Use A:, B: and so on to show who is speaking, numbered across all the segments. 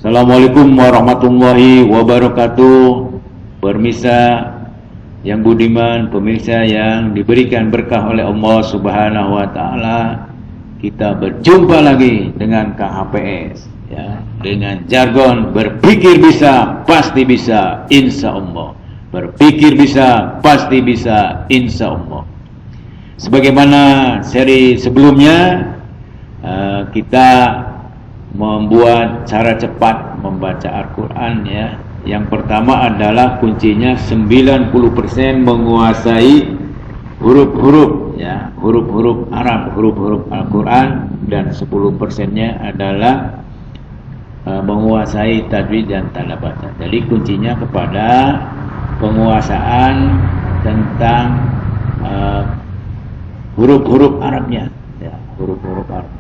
A: Assalamualaikum warahmatullahi wabarakatuh. Pemirsa yang budiman, pemirsa yang diberikan berkah oleh Allah Subhanahu wa taala, kita berjumpa lagi dengan KHPS ya, dengan jargon berpikir bisa, pasti bisa, insya Allah. Berpikir bisa, pasti bisa, insya Allah. Sebagaimana seri sebelumnya, kita membuat cara cepat membaca Al-Quran ya. Yang pertama adalah kuncinya 90% menguasai huruf-huruf ya, huruf-huruf Arab, huruf-huruf Al-Quran, dan 10%-nya adalah menguasai tajwid dan tanda baca. Jadi kuncinya kepada penguasaan tentang huruf-huruf Arabnya ya, huruf-huruf Arab.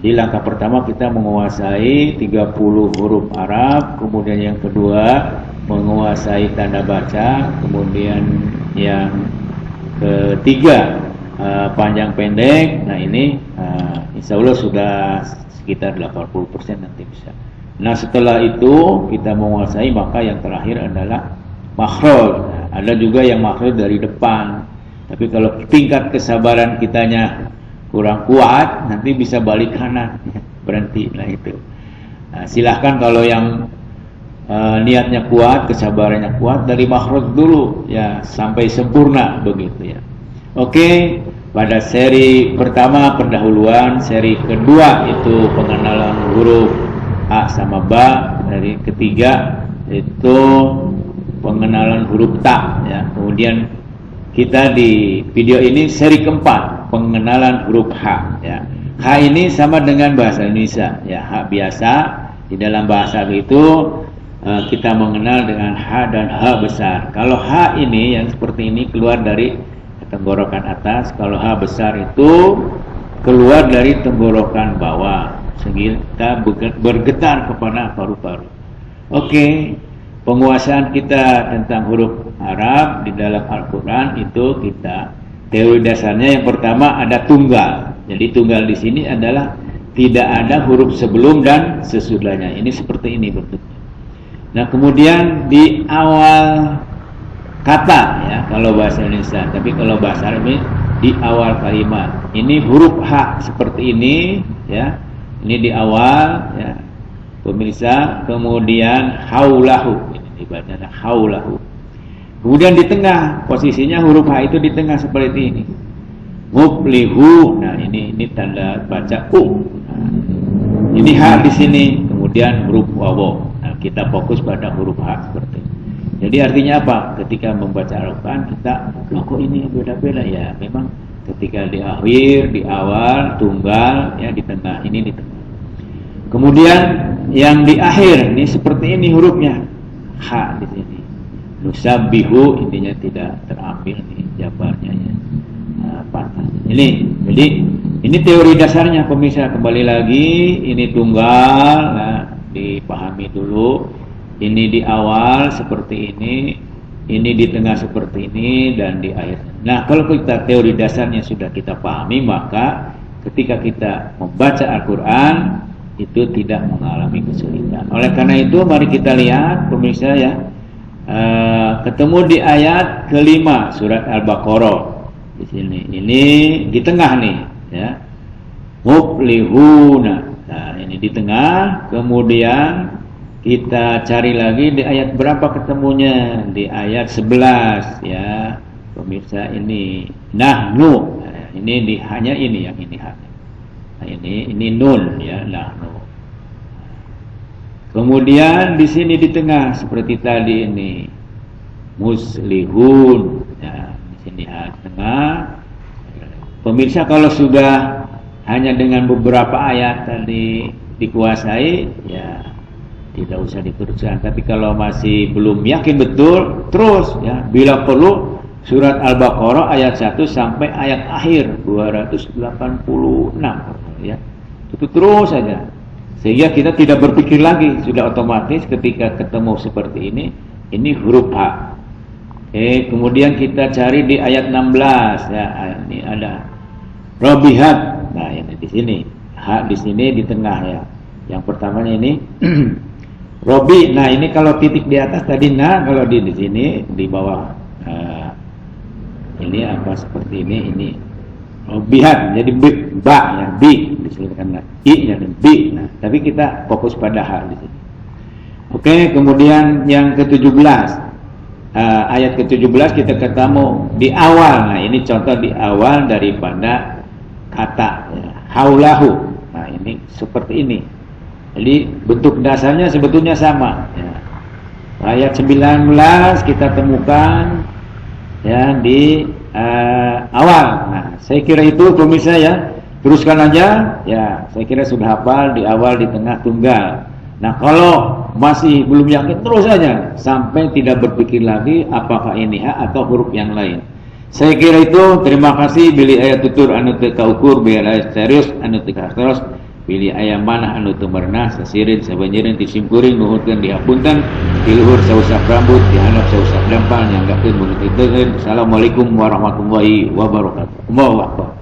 A: Jadi langkah pertama kita menguasai 30 huruf Arab, kemudian yang kedua menguasai tanda baca, kemudian yang ketiga panjang pendek. Nah ini insya Allah sudah sekitar 80% nanti bisa. Nah setelah itu kita menguasai, maka yang terakhir adalah makhraj. Nah, ada juga yang makhraj dari depan, tapi kalau tingkat kesabaran kitanya kurang kuat, nanti bisa balik kanan, berhenti lah itu. Nah, silahkan kalau yang niatnya kuat, kesabarannya kuat, dari makhraj dulu ya sampai sempurna begitu ya. Oke, pada seri pertama pendahuluan, seri kedua itu pengenalan huruf A sama Ba, dari ketiga itu pengenalan huruf Ta ya. Kemudian kita di video ini seri keempat pengenalan huruf H ya. H ini sama dengan bahasa Indonesia ya, H biasa. Di dalam bahasa itu kita mengenal dengan H dan H besar. Kalau H ini yang seperti ini keluar dari tenggorokan atas, kalau H besar itu keluar dari tenggorokan bawah, sehingga kita bergetar kepada paru-paru. Oke, penguasaan kita tentang huruf Arab di dalam Al-Quran itu kita teori dasarnya yang pertama ada tunggal. Jadi tunggal di sini adalah tidak ada huruf sebelum dan sesudahnya. Ini seperti ini bentuknya. Nah kemudian di awal kata ya kalau bahasa Indonesia, tapi kalau bahasa Arab ini di awal kalimat. Ini huruf H seperti ini ya. Ini di awal ya pemirsa. Kemudian haulahu, ini dibacanya haulahu. Kemudian di tengah, posisinya huruf H itu di tengah seperti ini. Muflihu. Nah, ini tanda baca U. Nah, ini H di sini, kemudian huruf wawu. Nah, kita fokus pada huruf H seperti ini. Jadi artinya apa? Ketika membaca Al-Quran kita, loh kok ini beda-beda ya? Memang ketika di akhir, di awal, tunggal, ya di tengah, ini di tengah. Kemudian yang di akhir, ini seperti ini hurufnya. H di sini. Nusabbihu, intinya tidak terambil nih jabarnya ya. Nah, patah. Jadi ini teori dasarnya pemirsa. Kembali lagi, ini tunggal, nah, dipahami dulu. Ini di awal seperti ini di tengah seperti ini, dan di akhir. Nah kalau kita teori dasarnya sudah kita pahami, maka ketika kita membaca Al-Quran itu tidak mengalami kesulitan. Oleh karena itu mari kita lihat pemirsa ya. Ketemu di ayat kelima surat Al-Baqarah di sini. Ini di tengah nih ya. Muflihuna. Nah, ini di tengah. Kemudian kita cari lagi di ayat berapa ketemunya? Di ayat 11 ya. Pemirsa ini nahnu. Nah, ini hanya ini yang ini hanya. Nah, ini nun ya, nahnu. Kemudian di sini di tengah seperti tadi ini muslihun ya, di sini di tengah. Pemirsa kalau sudah hanya dengan beberapa ayat tadi dikuasai ya tidak usah diteruskan. Tapi kalau masih belum yakin betul, terus ya, bila perlu surat Al-Baqarah ayat 1 sampai ayat akhir 286 ya. Itu terus saja. Sehingga kita tidak berpikir lagi, sudah otomatis ketika ketemu seperti ini huruf H. Kemudian kita cari di ayat 16 ya, ini ada Robihat. Nah, ini di sini H di sini di tengah ya. Yang pertamanya ini Robi. Nah ini kalau titik di atas tadi nah, kalau di sini di bawah ini apa seperti ini robihan. Jadi ba ya bi disebutkan i nya bi. Nah tapi kita fokus pada ha di sini. Oke, kemudian yang ke-17 ayat ke-17 kita ketemu di awal. Nah ini contoh di awal daripada kata ya, haulahu. Nah ini seperti ini. Jadi bentuk dasarnya sebetulnya sama ya. Ayat 19 kita temukan ya di awal. Nah saya kira itu pemirsa ya, teruskan aja ya. Saya kira sudah hafal di awal, di tengah, tunggal. Nah kalau masih belum yakin, terus saja sampai tidak berpikir lagi apakah ini ha atau huruf yang lain. Saya kira itu. Terima kasih. Bili ayat tutur anu teu kaukur, bili ayat serius anu teu kahartos, bili ayat mana anu teu merenah, sasirin sabanjeureun disimkuring nuhurkeun dihapunten, di luhur sausap rambut, di handap sausap dampal, nyanggakeun mulut teueun. Assalamualaikum warahmatullahi wabarakatuh. Allahu akbar.